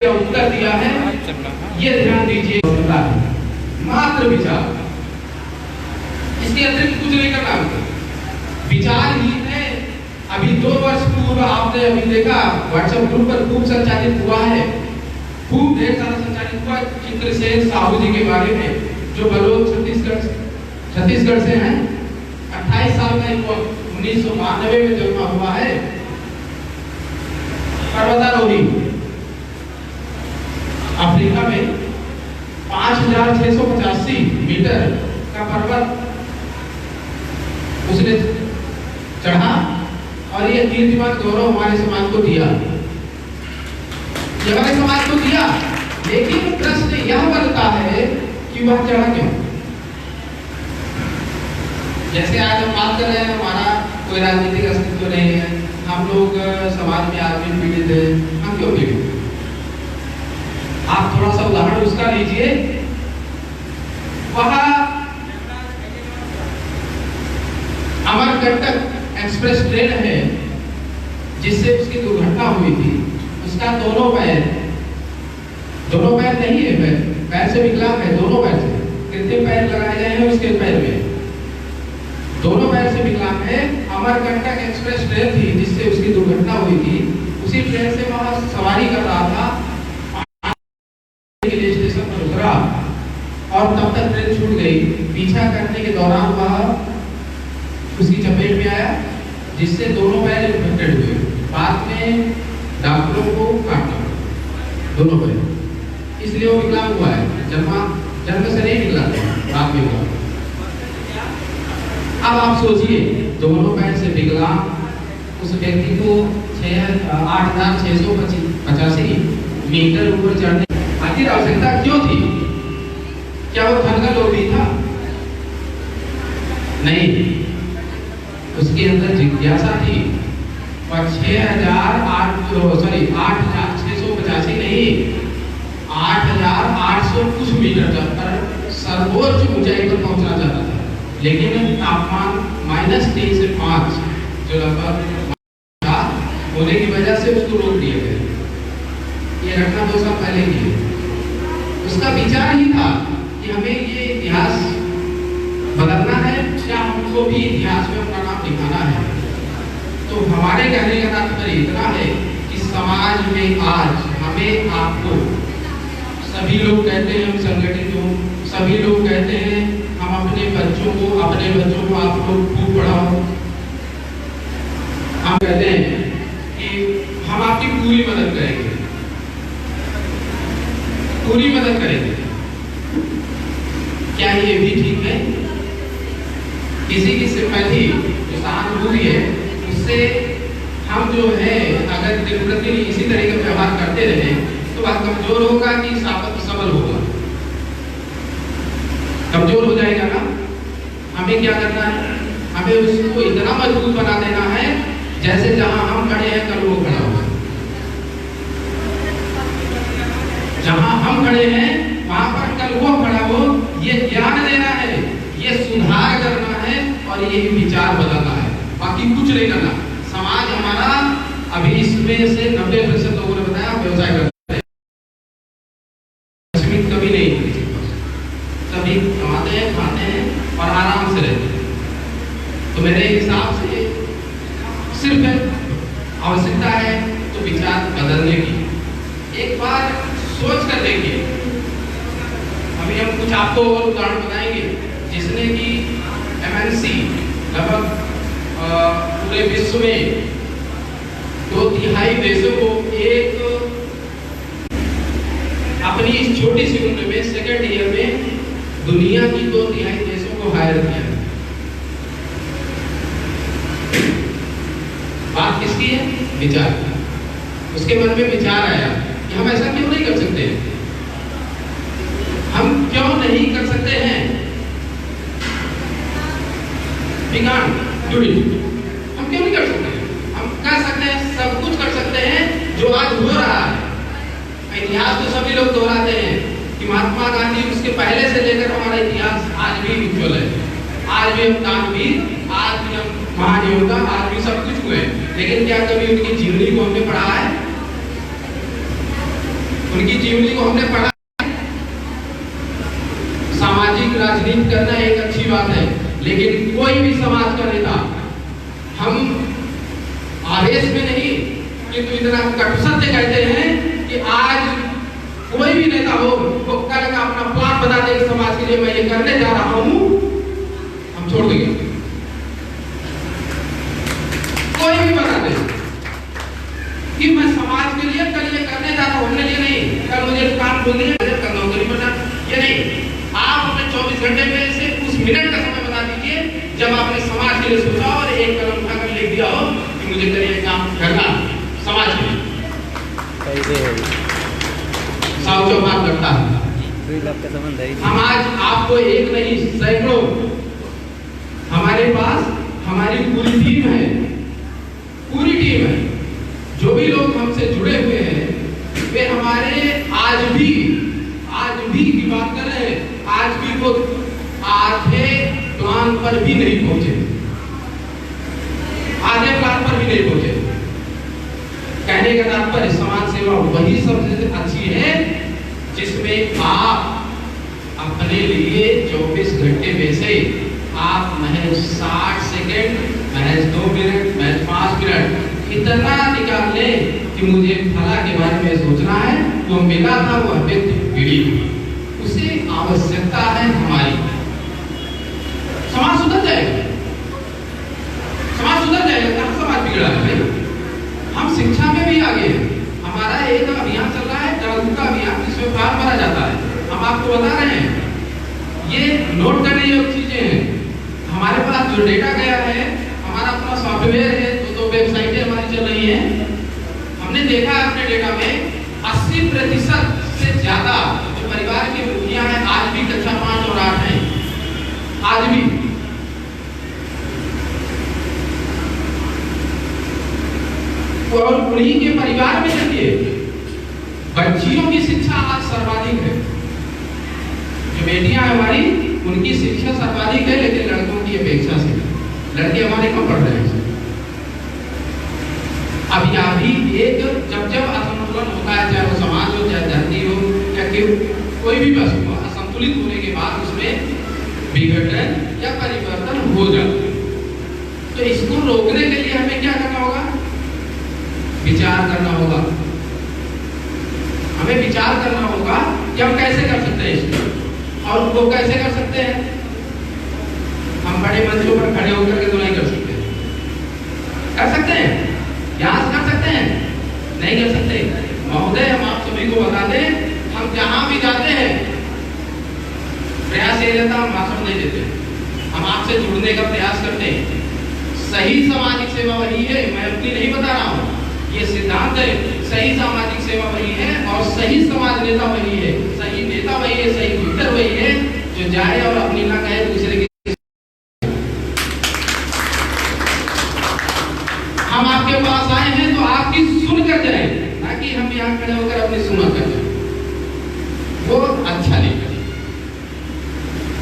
उत्तर दिया है, ये ध्यान दीजिए। मात्र विचार, इसके अतिरिक्त कुछ नहीं करना। विचार ही है। अभी 2 वर्ष पूर्व आपने अभी देखा व्हाट्सएप ग्रुप पर खूब संचालित हुआ है, खूब ढेर सारा संचालित हुआ चित्रसेन साहू जी के बारे में, जो बलोच छत्तीसगढ़ से हैं। 28 साल का युवक, 1992 में जन्मा हुआ है, पर्वतारोही। अफ्रीका में 5685 मीटर का पर्वत उसने चढ़ा और ये कीर्तिमान गौरव हमारे समाज को दिया, हमारे समाज को दिया। लेकिन प्रश्न यह बनता है कि वह चढ़ा क्यों? जैसे आज हम बात कर रहे हैं, हमारा कोई राजनीतिक अस्तित्व नहीं है, हम लोग समाज में आदमी पीड़ित है, हम क्यों पीड़ित? आप थोड़ा सा उदाहरण उसका लीजिए। वह अमरकंटक एक्सप्रेस ट्रेन है जिससे उसकी दुर्घटना हुई थी। उसका दोनों पैर नहीं है, पैर से विकलांग है, दोनों पैर से कृत्रिम पैर लगाए गए हैं उसके पैर में, दोनों पैर से विकलांग है। अमरकंटक एक्सप्रेस ट्रेन थी जिससे उसकी दुर्घटना हुई थी। उसी ट्रेन से वह सवारी कर रहा था, स्टेशन पर उतरा और तब तक ट्रेन छूट गई। पीछा करने के दौरान वह उसकी चपेट में आया, जिससे दोनों पैर इन्फेक्टेड हुए। बाद में डॉक्टरों को काटना पड़ा दोनों पैर, इसलिए वो विकलांग हुआ है। जन्म से नहीं निकला, बाद में हुआ। अब आप सोचिए, दोनों पैर से विकलांग उस व्यक्ति को 8685 मीटर ऊपर चढ़ने आखिर आवश्यकता क्यों थी? क्या वो धन का लोभी था? नहीं, उसके अंदर जिज्ञासा थी। और 8685 नहीं, 8800 कुछ मीटर तक सर्वोच्च ऊंचाई पर पहुंचना चाहता था। लेकिन तापमान -3 से 5 जो लगभग था होने की वजह से उसको रोक दिया गया। ये घटना 2 साल पहले की है। उसका विचार ही था कि हमें ये इतिहास बदलना है या हमको भी इतिहास में अपना नाम दिखाना है। तो हमारे कहने का तात्पर्य इतना है कि समाज में आज हमें आपको, सभी लोग कहते हैं हम संगठित हो, सभी लोग कहते हैं हम अपने बच्चों को आप लोग खूब पढ़ाओ। हम कहते हैं कि हम आपकी पूरी मदद करेंगे, पूरी मदद करेंगे। क्या ये भी ठीक है? किसी की सिंपैथी जो सहानुभूति है उससे हम जो है अगर दिन प्रतिदिन इसी तरह का व्यवहार करते रहे तो वह कमजोर होगा कि सबल होगा? कमजोर हो जाएगा ना। हमें क्या करना है? हमें उसको इतना मजबूत बना देना है जैसे जहां हम खड़े हैं कल वो खड़ा हो। जहां हम खड़े हैं वहां पर कल वो खड़ा हो। ये ज्ञान देना है, ये सुधार करना है और ये विचार बदलना है, बाकी कुछ नहीं करना। समाज हमारा अभी इसमें से 90% लोगों ने बताया व्यवसाय करते हैं, कभी नहीं, सभी कमाते हैं, खाते हैं और आराम से रहते हैं। तो मेरे हिसाब से सिर्फ आवश्यकता है तो विचार बदलने की। एक बार सोच कर देखिए। अभी हम कुछ आपको और उदाहरण बताएंगे जिसने कि MNC लगभग पूरे विश्व में 2/3 देशों को एक अपनी इस छोटी सी उम्र में सेकेंड ईयर में दुनिया की 2/3 देशों को हायर किया। बात किसकी है? विचार। उसके मन में विचार आया कि हम ऐसा क्यों नहीं कर सकते, हम क्यों नहीं कर सकते हैं? हम क्यों नहीं कर सकते? हम कर सकते हैं, सब कुछ कर सकते हैं जो आज हो रहा है। इतिहास तो सभी लोग दोहराते हैं कि महात्मा गांधी, उसके पहले से लेकर हमारा इतिहास आज भी उज्ज्वल है। आज भी हम दानवीर, आज भी हम महान योद्धा, आज भी सब कुछ हुए। लेकिन क्या कभी उनकी जीवनी को हमने पढ़ा है? उनकी जीवनी को हमने पढ़ा। सामाजिक राजनीति करना एक अच्छी बात है, लेकिन कोई भी समाज का नेता, हम आवेश में नहीं किंतु इतना कटु सत्य कहते हैं कि आज कोई भी नेता हो वो कल का अपना प्लान बना दे समाज के लिए मैं ये करने जा रहा हूं, हम छोड़ देंगे। कोई भी बता दे कि मैं समाज के लिए कल ये करने जा रहा हूं, हमने ये नहीं कल मुझे काम ढूंढनी है, कल नौकरी बना, ये नहीं। आप अपने 24 घंटे में से उस मिनट का समय बता दीजिए जब आपने समाज के लिए सोचा और एक कदम उठाकर लिख दिया हो कि मुझे करिए काम करना समाज के लिए। साउचो बात करता है। हम आज आपको एक नहीं सैकड़ों, हमारे पास हमारी पूरी टीम है, पूरी टीम है। जो भी लोग हमसे जुड़े हुए हैं वे हमारे आज भी की बात कर रहे हैं, आज भी वो आधे प्लान पर भी नहीं पहुंचे, आधे प्लान पर भी नहीं पहुंचे। कहने का तात्पर्य समाज सेवा वही सबसे अच्छी है जिसमें आप अपने लिए 24 घंटे में से आप महज 60 सेकेंड, महज 2 मिनट, महज 5 मिनट इतना निकाल लें कि मुझे फला के बारे में सोचना है, तो मिला था वो व्यक्ति पीड़ित, उसे आवश्यकता है हमारी। समाज सुधर जाएगा, समाज सुधर जाएगा। कहाँ समाज बिगड़ा है भाई? हम शिक्षा में भी आगे हैं। हमारा एक अभियान चल रहा है, जागरूकता अभियान, जिसमें फॉर्म भरा जाता है। हम आपको बता रहे हैं, ये नोट करने योग्य चीजें हैं। हमारे पास जो डेटा गया है, हमारा अपना सॉफ्टवेयर है, तो वेबसाइटें हमारी चल रही हैं। हमने देखा है अपने डेटा में 80% से ज्यादा जो परिवार की मुखिया हैं आज भी कक्षा 5 और 8 हैं, आज भी। और उन्हीं के परिवार में देखिए बच्चियों की शिक्षा आज सर्वाधिक है। जो बेटियां हमारी उनकी शिक्षा सर्वाधिक है, लेकिन लड़कों की अपेक्षा से लड़के हमारे कम पढ़ रहे हैं। अभी एक जब असंतुलन होता है, चाहे वो समाज हो, चाहे धरती हो, या कोई भी वस्तु असंतुलित होने के बाद उसमें विघटन या परिवर्तन हो जाता है। तो इसको रोकने के लिए हमें क्या करना होगा? विचार करना होगा। हमें विचार करना होगा कि हम कैसे कर सकते हैं इसको, और वो कैसे कर सकते हैं। हम बड़े मंचों पर खड़े होकर के तो नहीं कर सकते। कर सकते हैं? यहाँ कर सकते हैं? नहीं कर सकते। महोदय, हम आप सभी को बता दें, हम जहां भी जाते हैं प्रयास ये रहता, हम भाषण नहीं देते, हम आपसे जुड़ने का प्रयास करते हैं। सही सामाजिक सेवा वही है, मैं अपनी नहीं बता रहा हूँ, ये सिद्धांत है। सही सामाजिक सेवा वही है और सही समाज नेता वही है, सही नेता वही है, सही लीडर वही है जो जाए और अपनी ना कहे दूसरे की। हम आपके पास आए हैं तो आपकी सुनकर जाए, ना कि हम यहाँ खड़े होकर अपनी सुना कर जाए, वो अच्छा नहीं करे।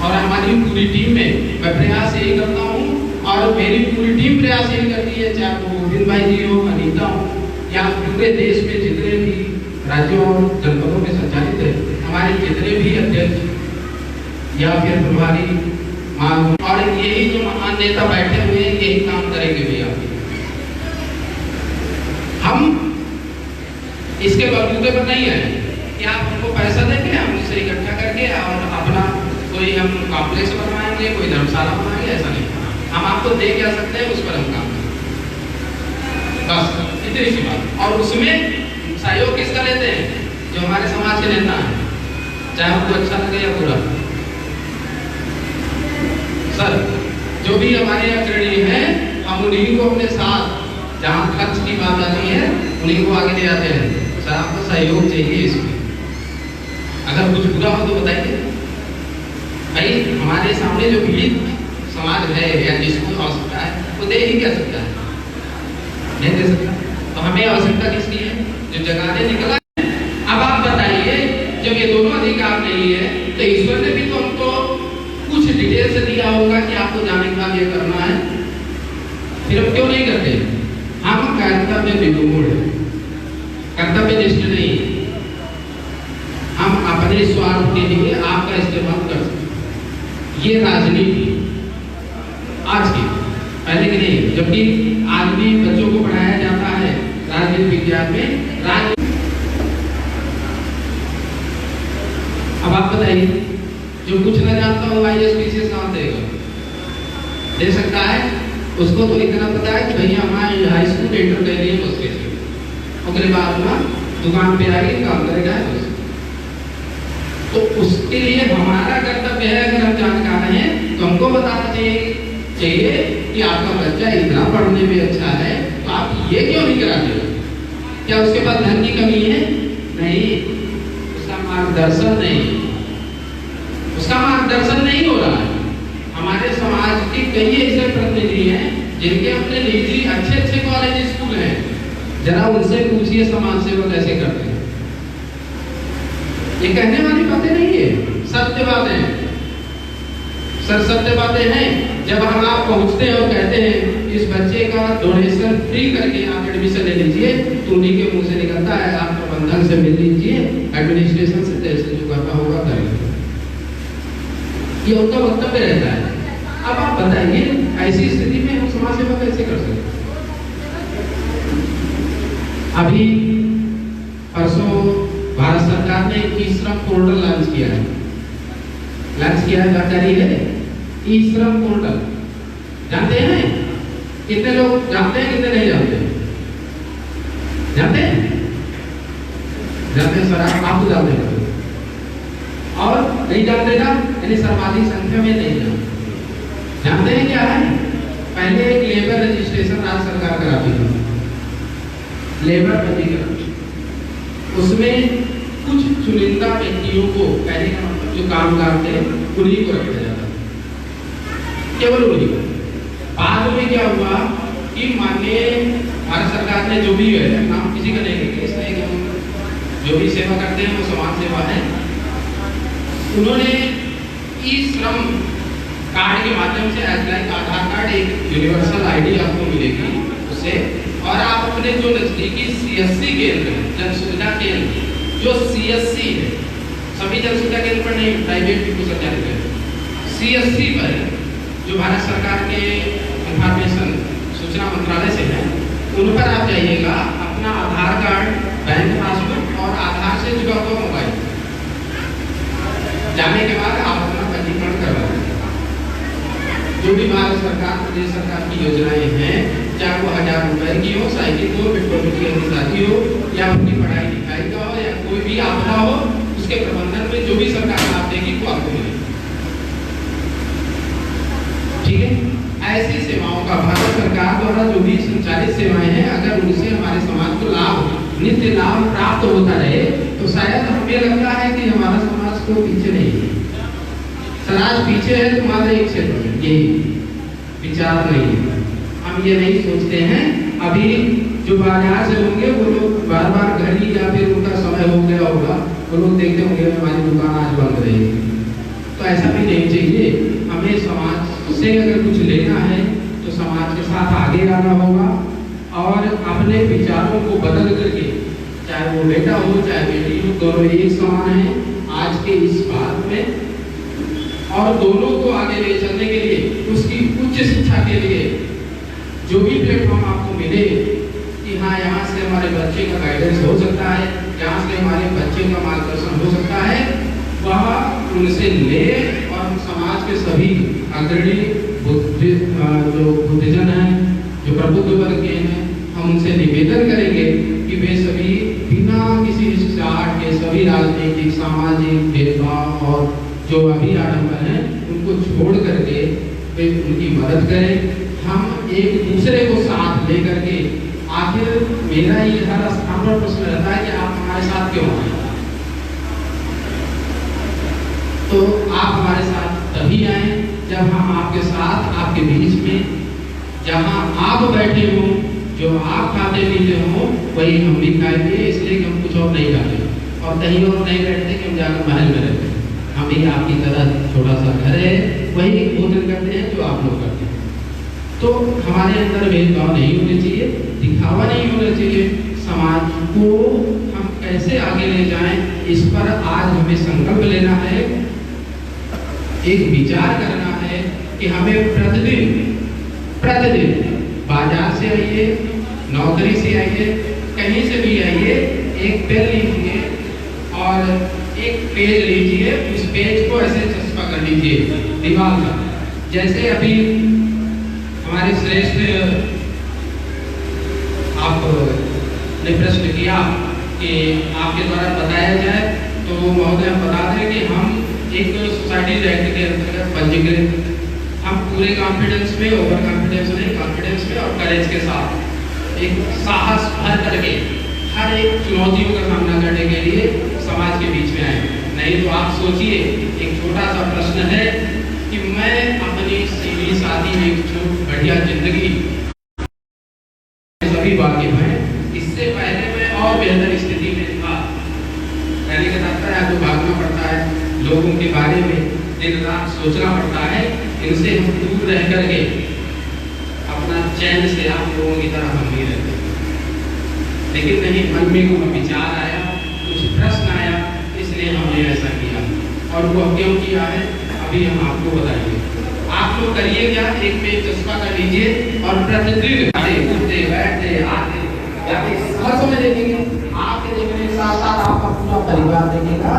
और हमारी पूरी टीम में मैं प्रयास यही करता हूँ, और मेरी पूरी टीम प्रयास यही करती है, चाहे वो गोविंद भाई जी हो, अनीता हो, या पूरे देश में जितने भी राज्यों और जनपदों में संचालित है, हमारे जितने भी अध्यक्ष या फिर प्रभारी मान, और यही जो महान नेता बैठे हुए हैं, यही काम करेंगे भैया। हम इसके बलबूते पर नहीं है कि आप हमको पैसा देंगे, हम उससे इकट्ठा करके और अपना कोई हम कॉम्प्लेक्स बनवाएंगे, कोई धर्मशाला बनाएंगे, ऐसा नहीं। हम आपको दे क्या सकते हैं, उस पर हम काम करें, बस इतनी सी बात। और उसमें सहयोग किसका लेते हैं? जो हमारे समाज के नेता हैं, चाहे उनको अच्छा लगे या बुरा। सर, जो भी हमारे अग्रणी हैं, हम उन्हीं को अपने साथ, जहाँ खर्च की बात आती है, उन्हीं को आगे ले जाते हैं। सर, आपको सहयोग चाहिए इसमें, अगर कुछ बुरा हो तो बताइए भाई। हमारे सामने जो पीड़ित समाज है या जिसको आवश्यकता है, वो दे ही क्या सकता है? नहीं दे सकता। तो हमें आवश्यकता किसकी है? जो जगाने निकला है। अब आप बताइए, जब ये दोनों अधिकार नहीं है तो ईश्वर ने भी तो हमको कुछ डिटेल्स दिया होगा कि आपको जाने के बाद ये करना है, फिर हम क्यों नहीं करते? हम कर्तव्य विमूढ़ है, कर्तव्य निष्ठ नहीं। अपने स्वार्थ के लिए आपका इस्तेमाल कर सकते। ये राजनीति आज की, पहले की नहीं। जबकि आज भी बच्चों को पढ़ाया जाता है राजनीति विज्ञान में। अब आप बताइए, जो कुछ न जानता हो IAS PCS कहाँ देगा? दे सकता है? उसको तो इतना पता है कि भैया हमारे हाई स्कूल एंटर कर लिए बस कैसे, अगले बार ना दुकान पे आएगी काम करेगा बस। तो उसके लिए हमारा कर्तव्य है, अगर हम जानकार हैं तो हमको बताना चाहिए कि आपका बच्चा इतना पढ़ने में अच्छा है तो आप ये क्यों नहीं कराते हो? क्या उसके पास धन की कमी है? नहीं, उसका मार्गदर्शन नहीं हो रहा है। हमारे समाज के कई ऐसे प्रतिनिधि हैं जिनके अपने निजी अच्छे कॉलेज स्कूल हैं, जरा उनसे पूछिए समाज सेवा कैसे करते हैं। ये कहने वाली बातें नहीं है, सत्य बातें, सत्य बातें हैं। जब हम आप पहुंचते हैं और कहते हैं इस बच्चे का डोनेशन फ्री करके आप एडमिशन ले लीजिए, तो उन्हीं के मुंह से निकलता है आप प्रबंधन से मिल लीजिए, एडमिनिस्ट्रेशन से जैसे जो करना होगा करेंगे। ये उनका वक्तव्य रहता है। अब आप बताइए, ऐसी स्थिति में हम समाज सेवा कैसे कर सकते? अभी परसों भारत सरकार ने ई-श्रम पोर्टल लॉन्च किया है। जानकारी है? ई-श्रम पोर्टल जानते हैं? कितने लोग जानते हैं, कितने नहीं जानते? जानते हैं सर, आप तो जानते हैं और नहीं जानते ना, यानी सर्वाधिक संख्या में नहीं जानते हैं। क्या है? पहले एक लेबर रजिस्ट्रेशन राज्य सरकार कराती थी, लेबर पंजीकरण। उसमें कुछ चुनिंदा व्यक्तियों को, पहले का मतलब जो कामगार थे उन्हीं को रखा जाता, केवल उन्हीं को। बाद में क्या हुआ कि माननीय भारत सरकार ने जो भी है, नाम किसी का नहीं लेंगे इसलिए कि हम जो भी सेवा करते हैं वो समाज सेवा है, उन्होंने ई-श्रम कार्ड के माध्यम से आधार कार्ड एक यूनिवर्सल ID आपको मिलेगी उससे, और आप अपने जो नजदीकी CSC केंद्र है, जन सुविधा केंद्र, जो CSC है, सभी जन सुविधा केंद्र पर नहीं, प्राइवेट भी संचालित है, CSC पर जो भारत सरकार के इंफॉर्मेशन सूचना मंत्रालय से है, उन पर आप जाइएगा। अपना आधार कार्ड, बैंक पासबुक और आधार से जुड़ा हुआ मोबाइल जाने के बाद आप अपना पंजीकरण करवाएं। जो भी भारत सरकार, प्रदेश सरकार की योजनाएं हैं, चाहे वो 1000 रुपए की हो, साइकिल हो, पेट्रोल की शादी हो, या उनकी पढ़ाई लिखाई का हो, या कोई भी आपदा हो, उसके प्रबंधन में जो भी सरकार लाभ देगी वो आपको मिलेगी। ठीक है? ऐसी सेवाओं का भारत सरकार द्वारा जो भी संचालित सेवाएं हैं, अगर उनसे हमारे समाज को नित्य लाभ प्राप्त होता रहे तो शायद हमें लगता है कि हमारा समाज को पीछे नहीं है। समाज पीछे है तुम्हारे एक क्षेत्र में, यही विचार नहीं है। हम ये नहीं सोचते हैं। अभी जो बाजार से होंगे वो लोग बार बार घड़ी या फिर उनका समय हो गया होगा, वो लोग देखते होंगे हमारी दुकान आज बंद रहेगी। तो ऐसा भी नहीं चाहिए। हमें समाज से अगर कुछ लेना है तो समाज के साथ आगे आना होगा और अपने विचारों को बदल करके, चाहे वो बेटा हो चाहे बेटी हो, दोनों एक समान है आज के इस बात में, और दोनों को आगे ले चलने के लिए, उसकी उच्च शिक्षा के लिए जो भी प्लेटफॉर्म आपको मिले कि हाँ यहाँ से हमारे बच्चे का गाइडेंस हो सकता है, यहाँ से हमारे बच्चे का मार्गदर्शन हो सकता है, वह उनसे ले। और समाज के सभी अग्रणी जो बुद्धिजन हैं, जो प्रबुद्ध वर्ग के हैं, हम उनसे निवेदन करेंगे कि वे सभी बिना किसी हिचकिचाहट के सभी राजनीतिक सामाजिक भेदभाव और जो अभी आडंबर हैं उनको छोड़ करके वे उनकी मदद करें। हम एक दूसरे को साथ ले करके, आखिर मेरा ये हर स्थान पर प्रश्न रहता है कि आप हमारे साथ क्यों आए? तो आप हमारे साथ तभी आए जब हम आपके साथ, आपके बीच में, जहाँ आप बैठे हो, जो आप खाते पीते हो, वही हम भी खाएंगे। इसलिए कि हम कुछ और नहीं खाते और कहीं और नहीं बैठते कि हम जाकर महल में रहते हैं। हम भी आपकी तरह छोटा सा घर है, वही भोजन करते हैं जो आप लोग करते हैं। तो हमारे अंदर भेदभाव नहीं होने चाहिए, दिखावा नहीं होना चाहिए। समाज को हम कैसे आगे ले जाएं, इस पर आज हमें संकल्प लेना है, एक विचार करना है कि हमें प्रतिदिन बाजार से आइए, नौकरी से आइए, कहीं से भी आइए, एक पेन लीजिए और एक पेज लीजिए, उस पेज को ऐसे चस्पा कर लीजिए दीवार पर। जैसे अभी हमारे श्रेष्ठ आपने प्रश्न किया कि आपके द्वारा बताया जाए, तो महोदय बता दें कि हम एक सोसाइटीज एक्ट के अंतर्गत पंजीकृत, हम पूरे कॉन्फिडेंस में, ओवर कॉन्फिडेंस नहीं, कॉन्फिडेंस में और करेज के साथ एक साहस भर करके हर एक चुनौतियों का सामना करने के लिए समाज के बीच में आए। नहीं तो आप सोचिए, एक छोटा सा प्रश्न है कि मैं अपनी सीधी सादी में एक बढ़िया जिंदगी सभी वाकिफ हैं, इससे पहले मैं और बेहतर स्थिति में था। कहने का तात्पर्य आपको भागना पड़ता है, लोगों के बारे में दिन रात सोचना पड़ता है, इनसे हम दूर रह करके अपना चैन से आप लोगों की तरह हम नहीं रहते। लेकिन नहीं, मन में कोई विचार आया, कुछ प्रश्न आया, इसलिए हमने ऐसा किया। और वो क्यों किया है अभी हम आपको बताएंगे। आप लोग करिए क्या, एक पेज चस्पा कर लीजिए और प्रतिदिन उठते बैठते आते हर समय देखेंगे, आपके देखने के साथ साथ आपका पूरा परिवार देखेगा।